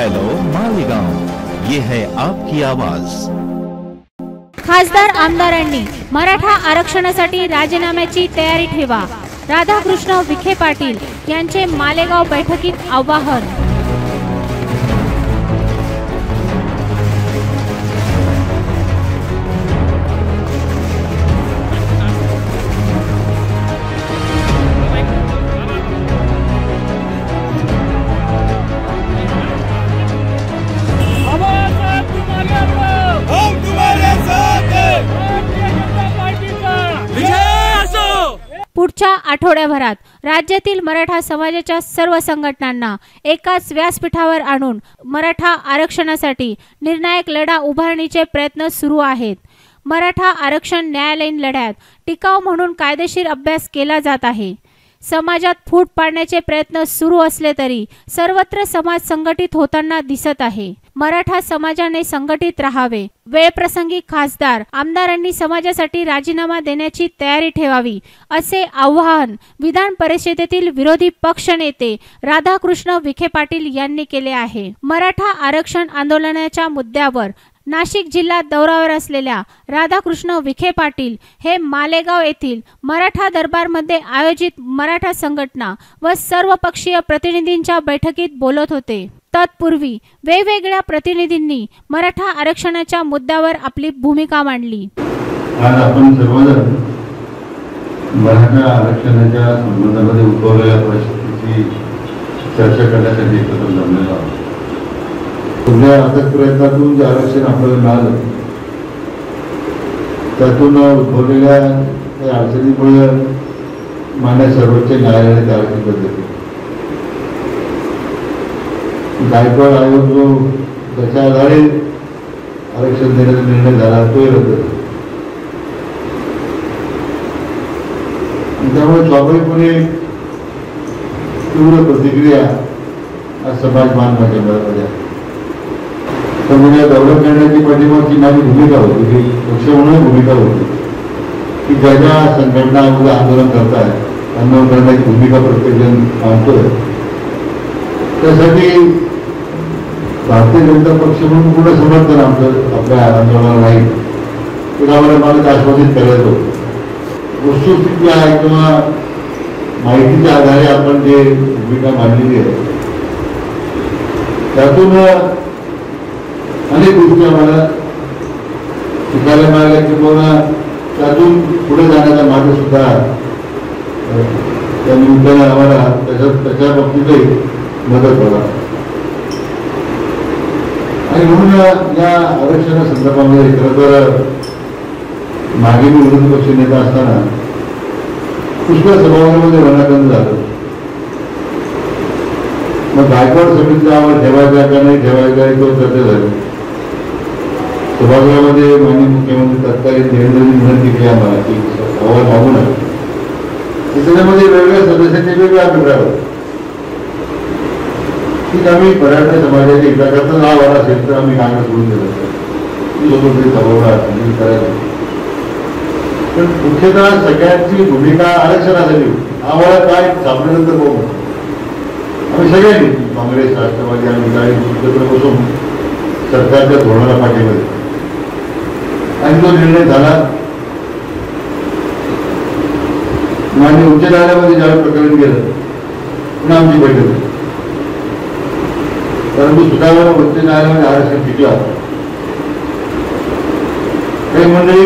Hello Malegaon, ये है आपकी आवाज। खासदार आमदारांनी मराठा आरक्षणासाठी राजीनाम्याची तयारी ठेवा, राधाकृष्ण विखे पाटील यांचे मालेगाव बैठकीत आवाहन। पुढच्या आठवड्याभरात राज्यातील मराठा समाजाच्या सर्व संघटनांना एकाच व्यासपीठावर आणून मराठा आरक्षणासाठी निर्णायक लढा उभारण्याचे प्रयत्न सुरू आहेत। मराठा आरक्षण न्यायालयीन लढ्यात टिकाव म्हणून कायदेशीर अभ्यास केला जात आहे। समाजात फूट पाडण्याचे प्रयत्न सुरू असले तरी सर्वत्र समाज संघटित होताना दिसत आहे। मराठा समाजाने संघटित राहावे, वेळप्रसंगी खासदार आमदारांनी समाजासाठी राजीनामा देण्याची तयारी ठेवावी, असे आवाहन विधान परिषदेतील विरोधी पक्ष नेते राधाकृष्ण विखे पाटील यांनी केले आहे। मराठा आरक्षण आंदोलनाच्या मुद्द्यावर नाशिक जिल्हा दौऱ्यावर असलेल्या राधाकृष्ण विखे पाटील हे मालेगाव येथील मराठा दरबारमध्ये आयोजित मराठा संघटना व सर्वपक्षीय प्रतिनिधींच्या बैठकीत बोलत होते। तत्पूर्वी वेगवेगळ्या प्रतिनिधींनी मराठा आरक्षणाच्या मुद्द्यावर आपली भूमिका मांडली। आज आपण सर्वजण मराठा आरक्षणाच्या संबंधामध्ये उद्भवलेल्या परिस्थितीची चर्चा करण्यासाठी एकत्र जमलेलो आहोत। तुमच्या अथक प्रयत्नातून जे आरक्षण आपल्याला मिळालं त्यातून उद्भवलेल्या त्या अडचणीमुळे मान्य सर्वोच्च न्यायालयाने ते आरक्षण रद्द केले। गायकवाड आयोग जो त्याच्या आधारे आरक्षण देण्याचा निर्णय झाला तो रद्द झाला। त्यामुळे स्वाभाविकपणे तीव्र प्रतिक्रिया आज समाज बांधवांच्या दौरा करण्याची पाठीमागची माझी भूमिका होती, पक्ष म्हणून भूमिका होती की ज्या ज्या संघटना आंदोलन करतायत आंदोलन करण्याची भूमिका प्रत्येक जण मानतोय, त्यासाठी भारतीय जनता पक्ष म्हणून पूर्ण समर्थन आमचं आपल्या आंदोलनाला राहील हे मला आश्वासित करायचं होतं। वस्तुस्थिती आहे किंवा माहितीच्या आधारे आपण जे भूमिका मांडलेली आहे त्यातून अनेक गोष्टी आम्हाला शिकायला मिळाल्या किंवा त्यातून पुढे जाण्याचा मार्ग सुद्धा त्या निमित्ताने आम्हाला त्याच्या बाबतीतही मदत होणार आणि म्हणून या आरक्षणा संदर्भामध्ये खरं तर मागे मी विरोधी पक्ष नेता असताना पुष्कळ सभागृहामध्ये रणाकंद झालं। मग गायकवाड समितीला आम्हाला ठेवायचा का नाही ठेवायचा आहे तो चर्चा झाली। सभागृहामध्ये माननीय मुख्यमंत्री तत्कालीन देवेंद्रजी विनंती केली आम्हाला की अहवाल मागू नये। त्याच्यामध्ये वेगवेगळ्या सदस्यांचे वेगळे अभिप्राय होते की आम्ही मराठा समाजाच्या हिताकरता नाव आला असेल तर आम्ही काँग्रेस सोडून दिलं सभागृहात करायचं। पण मुख्यतः सगळ्यांची भूमिका आरक्षणासाठी आम्हाला काय सापडल्यानंतर बघू आम्ही सगळ्यांनी काँग्रेस राष्ट्रवादी आम्ही काही एकत्र बसून सरकारच्या धोरणाला पाठिंबा दिला आणि तो निर्णय झाला। माननीय उच्च न्यायालयामध्ये ज्यावेळी प्रकरण गेलं पुन्हा आमची बैठक झाली, परंतु सुधारणा उच्च न्यायालयामध्ये आरक्षण टिकला। काही मंडळी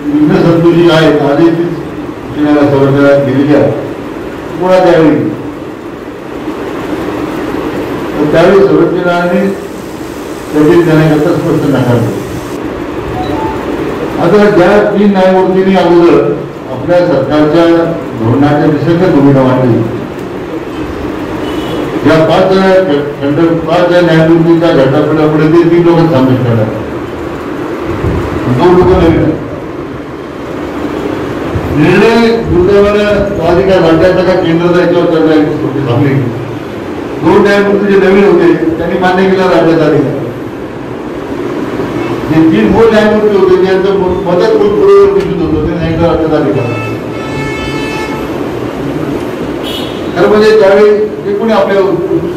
विघ्न संतोषी आहेत आधी उच्च न्यायालयात संरक्षणात गेलेली आहे पुन्हा त्यावेळी सर्वोच्च न्यायालयाने त्याची देण्याकरता स्पष्ट नकार दिला। आता ज्या 3 न्यायमूर्तींनी अगोदर आपल्या सरकारच्या धोरणाच्या दिशेने भूमिका मांडली, ज्या 5 न्यायमूर्तींच्या घटनापीठापुढे ते 3 लोक सामील करणार, 2 लोक नवीन निर्णय दुर्दैवानं तो अधिकार राज्याचा का केंद्राचा याच्यावर चर्चा थांबली। 2 न्यायमूर्ती जे नवीन होते त्यांनी मान्य केला राज्याचा अधिकार। जे 3 मूळ न्यायमूर्ती होते त्यांचं मदत पूर्ववर्ती होतं ते न्यायिक राज्याचा अधिकार। खरं म्हणजे त्यावेळी जे कोणी आपले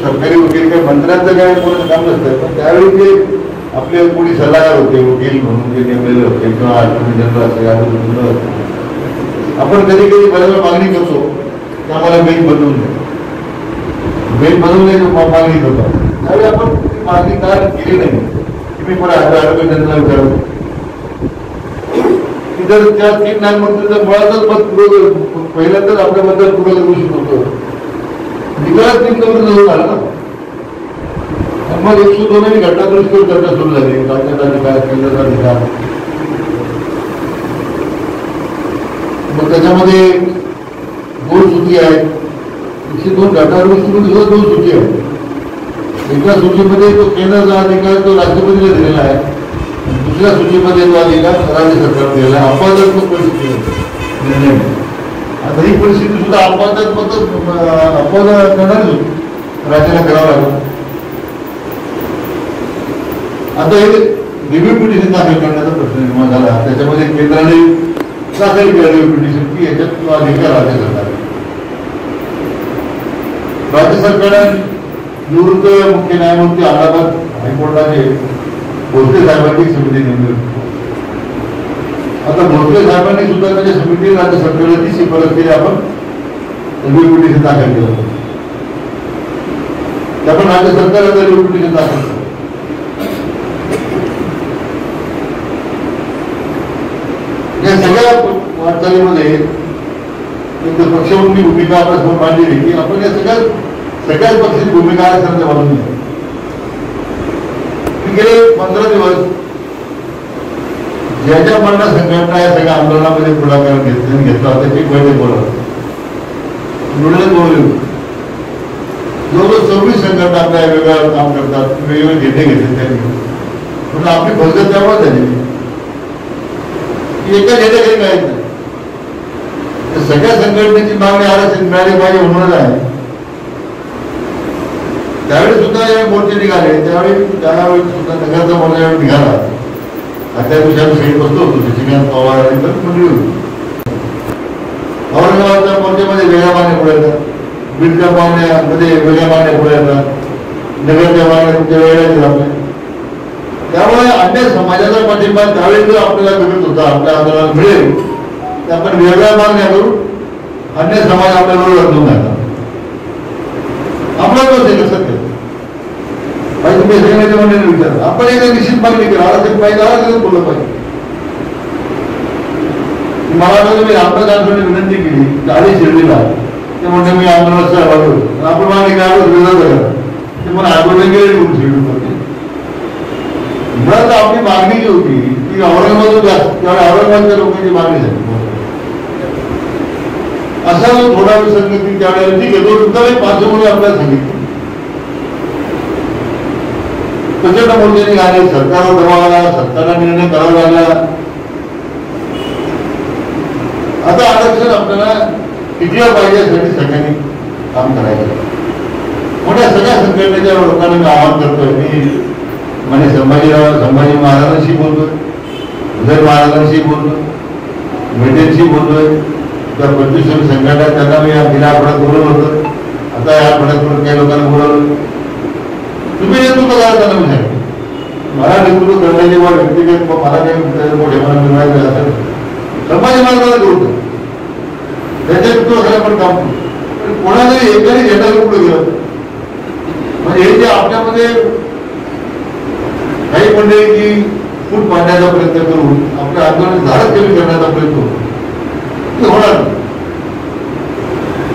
सरकारी वकील काय मंत्र्यांचं काय कोणाचं काम नसतं, पण त्यावेळी जे आपले कोणी सल्लागार होते, वकील म्हणून जे नेमलेले होते किंवा अटॉर्नी जनरल असेल, आपण कधी कधी बऱ्याच मागणी करतो की आम्हाला बेंच बनवून द्या, बेंच बनवून द्यायची मागणी करतो. त्यावेळी आपण मागणी का केली नाही की मी पण अटॉर्नी जनरलला विचारतो की जर त्या 3 न्यायमूर्तींचा मुळातच मत पहिल्यांदाच आपल्याबद्दल पुढे घोषित होतो, निकालात 3 करून झाला ना. मग 102 घटनादुरुस्तीवर चर्चा सुरू झाली, राज्याचा अधिकार, केंद्राचा अधिकार. मग त्याच्यामध्ये 2 सूची आहेत. 102 घटनादुरुस्तीमध्ये सुद्धा 2 सूची आहेत. एका सूचीमध्ये तो केंद्राचा अधिकार तो राष्ट्रपतीला दिलेला आहे, दुसऱ्या सूचीमध्ये तो अधिकार राज्य सरकारला दिलेला आहे. अपवादात्मक परिस्थिती निर्णय. आता ही परिस्थिती सुद्धा अपवादात्मक अपवाद करणारच होती, राज्याला करावं लागलं. आता हे रिव्ह्यू पिटिशन दाखल करण्याचा प्रश्न निर्माण झाला. त्याच्यामध्ये केंद्राने दाखल केलं रिव्ह्यू पिटिशन की याच्यात तो अधिकार राज्य सरकार, राज्य सरकारने निवृत्त मुख्य न्यायमूर्ती अलाहाबाद हायकोर्टाचे भोसले साहेबांची समिती नेमली. आता भोसले साहेबांनी सुद्धा त्याच्या समिती राज्य सरकारला ती शिफारस केली, आपण रिव्ह्यू पिटिशन दाखल केलं. त्यामुळे राज्य सरकार आता रिव्ह्यू पिटिशन दाखल केलं. या सगळ्या वाटचालीमध्ये पक्षांनी भूमिका आपल्यासमोर मांडली की आपण या सगळ्याच पक्षाची भूमिका असण्याच्या बाजूने गेले 15 दिवस ज्या ज्या मरणा संघटना या सगळ्या आंदोलनामध्ये पुढाकार घेतला त्याची बैठक बोलवली. जवळजवळ 26 संघटना आपल्या वेगवेगळं काम करतात, वेगवेगळे घेते घेतले त्यांनी. पण आपली फसगत त्यामुळे झाली एका घेण्याकडे काय नाही. सगळ्या संघटनेची मागणी आरक्षण मिळाली पाहिजे म्हणूनच आहे. त्यावेळी सुद्धा ज्यावेळी मोर्चे निघाले त्यावेळी सुद्धा नगरचा मोर्चा ज्यावेळी निघाला, त्या दिवशी आम्ही सगळे बसलो होतो, शशिकांत पवार आणि मंडळी होती. औरंगाबादच्या मोर्चामध्ये वेगळ्या मागण्या पुढे येतात, बीडच्या मागण्यामध्ये वेगळ्या मागण्या पुढे येतात, नगरच्या मागण्या तुमच्या वेगळ्या येतात आपल्या. त्यामुळे अन्य समाजाचा पाठिंबा त्यावेळी जो आपल्याला मिळत होता, आपल्या आंदोलनाला मिळेल तर आपण वेगळ्या मागण्या करू, अन्य समाज आपल्याबरोबर अडवून जातात. आपला दोष आहे कसं ते तुम्ही सगळ्याच्या मंडळीने विचार, आपण एकदा निश्चित मागणी केली आरक्षण पाहिजे, आरक्षण बोललं पाहिजे. मला वाटतं मी आमदारांकडे विनंती केली गाडी शिर्डीला, ते म्हणते मी आंदोलनात सहभागी होतो. आपण मागणी काय विरोध करा, ते मला आंदोलन गेले शिर्डीमध्ये. मुळात आपली मागणी जी होती ती औरंगाबाद त्यावेळी औरंगाबादच्या लोकांची मागणी झाली. असा जो थोडा विसंगती त्यावेळेला ठीक आहे, तो सुद्धा मी पार्श्वभूमी आपल्याला सांगितली. प्रचंड मोर्चाने आले, सरकारवर दबाव आला, सरकारला निर्णय करावा लागला. आता आरक्षण आपल्याला टिकलं पाहिजे यासाठी सगळ्यांनी काम करायचं. मोठ्या सगळ्या संघटनेच्या लोकांना मी आवाहन करतोय. मी म्हणजे संभाजी महाराजांशी बोलतोय, उदय महाराजांशी बोलतोय, मेटेंशी बोलतोय, त्या 25 संघटना त्यांना मी गेल्या आठवड्यात बोलवलं होतं. आता या आठवड्यात काही लोकांना बोलवलं. तुम्ही नेतृत्व करा त्यांना मी सांगितलं. मला नेतृत्व करण्याची वा व्यक्तिगत मला काही मोठेपणा मिळवायचं असेल संभाजी महाराजांना करू, त्याच्या नेतृत्वासाठी आपण काम करू. कोणातरी एकाने झेंडा पुढे गेलं म्हणजे हे जे आपल्यामध्ये काही मंडळी की फूट पाडण्याचा प्रयत्न करून आपल्या आंदोलन धाडस कमी करण्याचा प्रयत्न होतो ते होणार.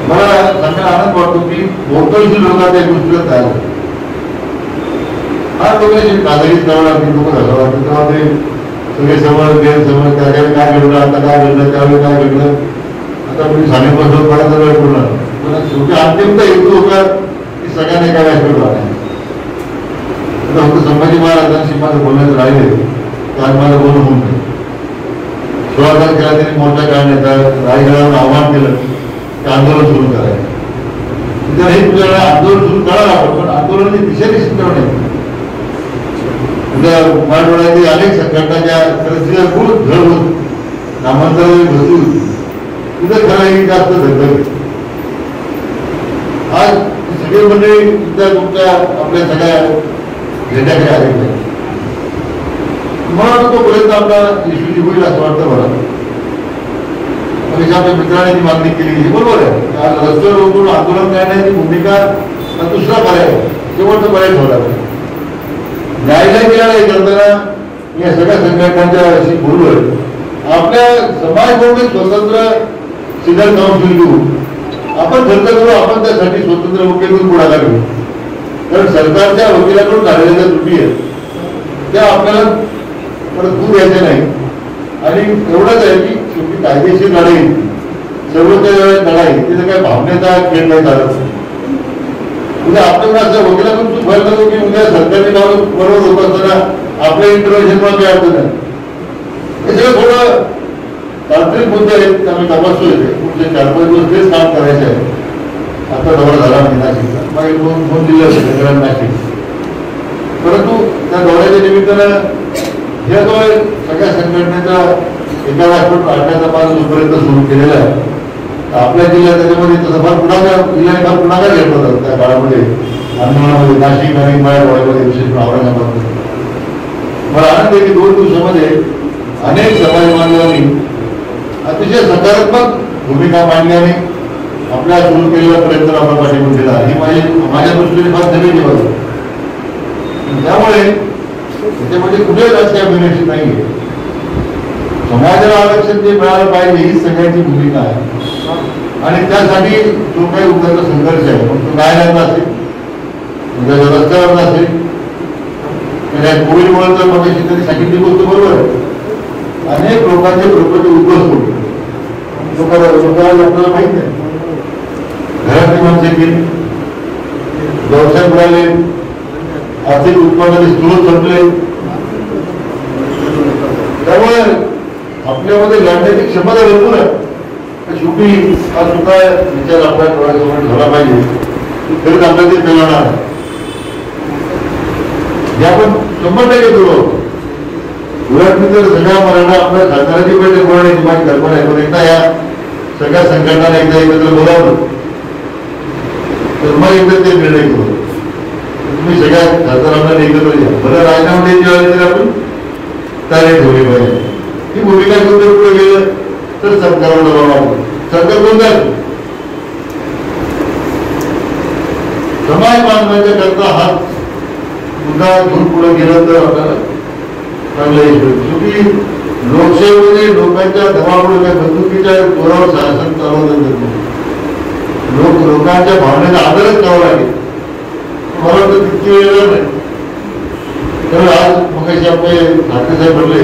मला सांगायला आनंद वाटतो की बहुतांशी लोकांच्या गोष्टीला तयार होतो. हा लोकांची नागरिक करावं लागते, लोक घालावं लागते, तेव्हा ते सगळे समज गैरसमज त्यावेळी काय घडलं, आता काय घडलं, त्यावेळी काय घडलं. आता तुम्ही सानेपासून पडायचा वेळ बोलणार पण शेवटी अंतिमता हेतू होता की सगळ्यांनी काय व्यासपीठ राहणार. फक्त संभाजी महाराजांशी माझं बोलण्याचं राहिले त्यात माझं बोलणं होऊन नाही. 16 तारखेला त्यांनी मोर्चा काढण्याचा रायगडावर आव्हान केलं की आंदोलन सुरू करायचं. तर हे तुझ्याकडे आंदोलन सुरू करा आपण, पण आंदोलनाची दिशा निश्चित करणे. मराठवाड्यातील अनेक संघटनाच्या परिस्थितीला खूप झळ होत, नामांतराची भरती होती. तिथं खरं जास्त धगधग आज सगळे मंडळी तुमच्या आपल्या सगळ्या झेंड्याकडे आलेले नाही. मला तोपर्यंत आपला यशस्वी होईल असं वाटतं मला. आपल्या मित्रांनी मागणी केली बरोबर आहे. आज रस्त्यावर उतरून आंदोलन करण्याची भूमिका दुसरा पर्याय शेवटचा पर्याय ठेवला. न्यायालय केला करताना या सगळ्या संघटनांच्या अशी बोलून आपल्या समाजभौतिक स्वतंत्र सिद्धांत काउन्सिल घेऊन आपण चर्चा करू. आपण त्यासाठी स्वतंत्र वकील पुढाकार घेऊ. कारण सरकारच्या वकिलाकडून झालेल्या ज्या त्रुटी आहेत त्या आपल्याला परत दूर यायच्या नाही. आणि एवढंच आहे की शेवटी कायदेशीर लढाई सर्वोच्च लढाई तिथे काही भावनेचा खेळ नाही चालत. उद्या आपल्याकडे असं वकिलाकडून चूक व्हायला नको की उद्या सरकारने बरोबर होत असताना आपल्या इंटरव्हेन्शन मध्ये काय अडचण आहे. हे सगळं थोडं तांत्रिक मुद्दे आहेत. आम्ही तपासतोय पुढचे 4-5 दिवस तेच काम करायचे आहे. आता दौरा झाला म्हणजे नाशिकचा मागे 2 जिल्हे होते नाशिक. परंतु त्या दौऱ्याच्या निमित्तानं ह्या जो सगळ्या संघटनेचा एका राष्ट्रीय आठवड्याचा पास जोपर्यंत सुरू केलेला आहे. आपल्या जिल्ह्यात त्याच्यामध्ये तसं फार पुढाकार जिल्ह्याने फार पुढाकार घेतला होता त्या काळामध्ये आंदोलनामध्ये नाशिक आणि मराठवाड्यामध्ये विशेष औरंगाबाद. मला आनंद आहे की 2 दिवसामध्ये अनेक समाज बांधवांनी अतिशय सकारात्मक भूमिका मांडल्याने आपल्या सुरू केलेल्या प्रयत्नाला आपण पाठिंबा दिला. ही माझ्या दृष्टीने फार धन्यवाद होतो. त्यामुळे त्याच्यामध्ये कुठे राजकीय अभिनेषण नाहीये. समाजाला आरक्षण जे मिळालं पाहिजे ही सगळ्यांची भूमिका आहे. आणि त्यासाठी जो काही उद्याचा संघर्ष आहे मग तो न्यायालयात असेल उद्याच्या रस्त्यावर असेल. कोविडमुळे तर मग त्यांनी सांगितली गोष्ट बरोबर आहे. अनेक लोकांचे प्रॉपर्टी उद्ध्वस्त होते. लोकांना आपल्याला माहित नाही. घरातली माणसे गेली, व्यवसाय बुडाले, आर्थिक उत्पन्नाचे स्रोत संपले. त्यामुळे आपल्यामध्ये लढण्याची क्षमता भरपूर आहे. शेवटी हा सुद्धा विचार आपल्या डोळ्यासमोर ठेवला पाहिजे की खरंच आपल्या ते पेलवणार आहे. जे आपण 100% करू. उलट मी तर सगळ्या मराठा आपल्या खासदाराची बैठक बोलण्याची माझी कल्पना आहे. पण एकदा या सगळ्या संघटनांना एकदा एकत्र बोलावलं तर मग एकदा ते निर्णय करू. तुम्ही सगळ्या खासदारांना एकत्र घ्या. बरं राजीनामा द्यायची वेळेस आपण तयारी ठेवली पाहिजे. ही भूमिका घेऊन जर पुढे गेलं तर सरकारला दबाव लागतो. सरकार कोण जातो समाज बांधवांच्या करता हा मुद्दा घेऊन पुढे गेलं तर आपल्याला चांगलं यश मिळेल. शेवटी लोकशाहीमध्ये लोकांच्या दबावामुळे काय बंदुकीच्या जोरावर शासन चालवलं जात नाही. लोकांच्या भावनेचा आदरच करावा लागेल. मला वाटतं तितकी वेळ नाही. तर आज मग आपले ठाकरे साहेब म्हणले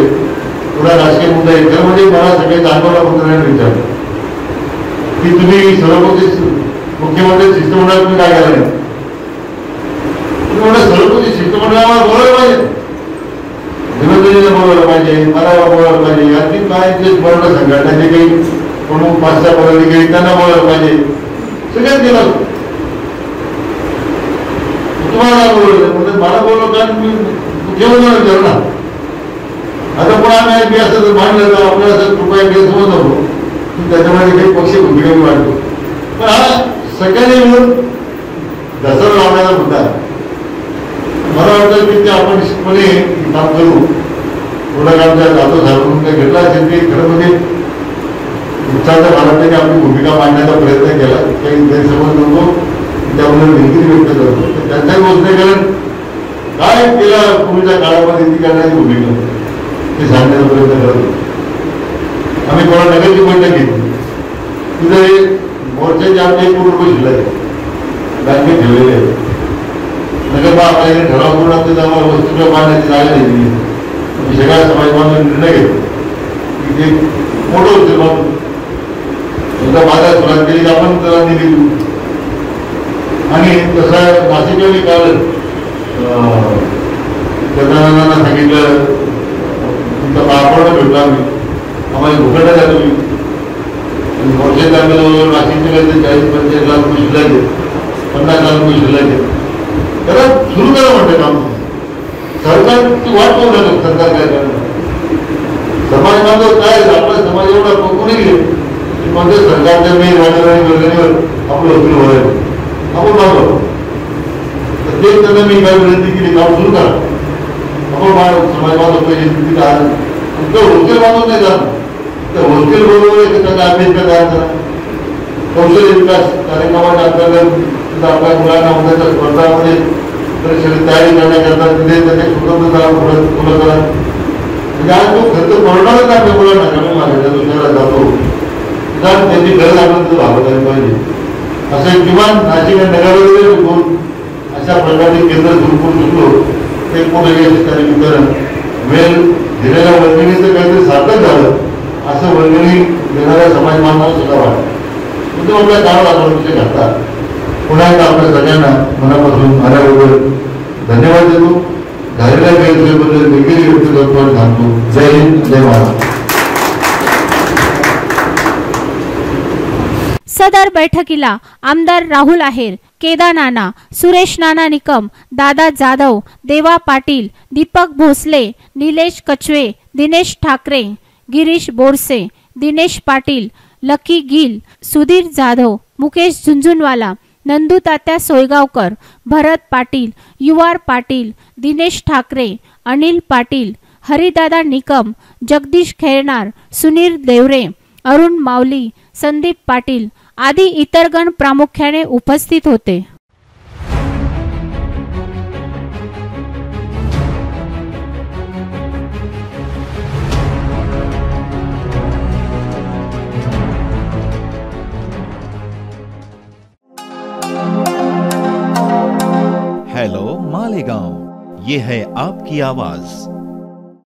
थोडा राजकीय मुद्दा आहे. त्यामध्ये मला सगळे जाणवला मंत्र्यांनी विचारलं की तुम्ही सर्वपक्षी मुख्यमंत्री शिष्टमंडळात तुम्ही काय केलं नाही. तुम्ही म्हणा सर्वपक्षी शिष्टमंडळाला बोलायला पाहिजे, देवेंद्रजीला बोलायला पाहिजे, मला बोलायला पाहिजे. आणखी काय जे मराठा संघटनाचे काही प्रमुख 5-6 पदाधिकारी त्यांना बोलायला पाहिजे. सगळ्यात गेलं तुम्हाला बोलवलं म्हणजे मला बोलवलं कारण मी मुख्यमंत्री विचार ना. आता पण आम्ही असं जर मांडलं तर आपल्याला असं कृपया गैरसमज नको की त्याच्यामध्ये काही पक्ष भूमिका वाटतो. पण हा सगळ्यांनी मिळून दसरा लावण्याचा मुद्दा आहे. मला वाटतं की ते आपण निश्चितपणे काम करू. थोडा कामच्या जातो झालं काय घेतला असेल ते खरं म्हणजे उत्साहाच्या भारताने आपली भूमिका मांडण्याचा प्रयत्न केला. काही गैरसमज नको त्यामुळे देखील व्यक्त करतो. त्यांच्याही गोष्टीकरण काय केला पूर्वीच्या काळामध्ये ती करण्याची भूमिका ते सांगण्याचा प्रयत्न करतो. आम्ही कोणा नगरची बैठक घेतली. तिथे मोर्चाचे आमचे 1 कोटी रुपये शिल्लक बँकेत ठेवलेले आहेत. नगर आपल्याकडे ठराव करून आपल्याला आम्हाला वस्तूला मांडण्याची जागा दिली. सगळ्या समाज बांधवांनी निर्णय घेतला की ते मोठं होते मग एकदा बाजार सुरुवात केली की आपण त्याला निधी देऊ. आणि तसं नाशिकला काल गजाननांना सांगितलं तुमचा पापड भेटला आम्ही आम्हाला भुकटा द्या तुम्ही. वर्षात आम्हाला नाशिकचे काय 40-45 लाख रुपये शिल्लक आहे, 50 लाख रुपये शिल्लक आहे. त्याला सुरू करा म्हणते काम. सरकारची वाट पाहू लागेल. सरकार काय करणार. समाज बांधव काय आपला समाज एवढा कोणी गेले की म्हणजे सरकारच्या मी वर्गणीवर आपलं वकील भरायचं. आपण बांधव. तर ते त्यांना मी काय विनंती केली, काम सुरू करा. आपण समाज बांधव तिथे हॉस्टेल बांधून नाही जात, तर हॉस्टेल बरोबर त्यांना अभ्यास तयार करा. कौशल्य विकास कार्यक्रमाच्या अंतर्गत आपल्या मुलांना उद्याच्या स्पर्धामध्ये परीक्षेची तयारी करण्याकरता तिथे त्याचे स्वतंत्र फुलं करा. म्हणजे आज तो खर्च पडणारच आपल्या मुलांना कमी मागायचा दुसऱ्याला जातो, कारण त्याची गरज आपण तिथं भागवता पाहिजे. असं किमान नाशिक आणि नगरामध्ये दोन अशा प्रकारचे केंद्र सुरू करू शकलो, ते मोठे यशस्वी वितरण वेळ दिलेल्या वर्गणीचं काहीतरी सार्थक झालं असं वर्गणी देणाऱ्या समाज बांधवांना सुद्धा वाटतं. म्हणजे आपल्या गावाला आपण विषय घालतात. पुन्हा एकदा आपल्या सगळ्यांना मनापासून माझ्याबरोबर धन्यवाद देतो. झालेल्या गैरसोयीबद्दल देखील व्यक्त करतो आणि सांगतो. जय हिंद, जय महाराष्ट्र. सदर बैठकीला आमदार राहुल आहेर, केदार नाना, सुरेश नाना निकम, दादा जाधव, देवा पाटील, दीपक भोसले, निलेश कचवे, दिनेश ठाकरे, गिरीश बोरसे, दिनेश पाटील, लकी गिल, सुधीर जाधव, मुकेश झुंझुनवाला, नंदू तात्या सोयगावकर, भरत पाटील, युवार पाटील, दिनेश ठाकरे, अनिल पाटील, हरिदादा निकम, जगदीश खैरनार, सुनील देवरे, अरुण मावली, संदीप पाटील आदी इतर गण प्रामुख्याने उपस्थित होते. हेलो मालेगांव, ये है आपकी आवाज.